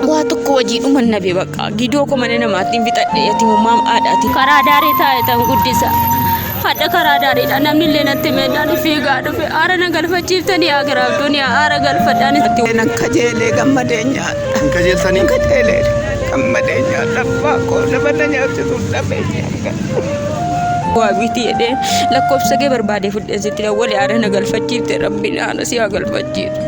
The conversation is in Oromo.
Waa tokko wajii dhuman nabe bakka gidoo ko mana namaatiin bitadhe yatimummaan aadaati. Karaa daarii taa'e tan guddisa. Hadda karaa daariidha namni illee natti meedhaan fiigaa dhufe aara na galfachiiftanii haa garaabdooni aara galfadhaan. Akka jeelee gammadee nyaadha. Akka jeeltanii Akka jeelee gammadee nyaadha. Abbaa koo nama na nyaachisuun dhabee nyaadha. Waa biti jedhee lakkoofsa gee barbaadee fudhee sitti dawwalee aara na galfachiifte rabbiin aana si haa galfachiisu.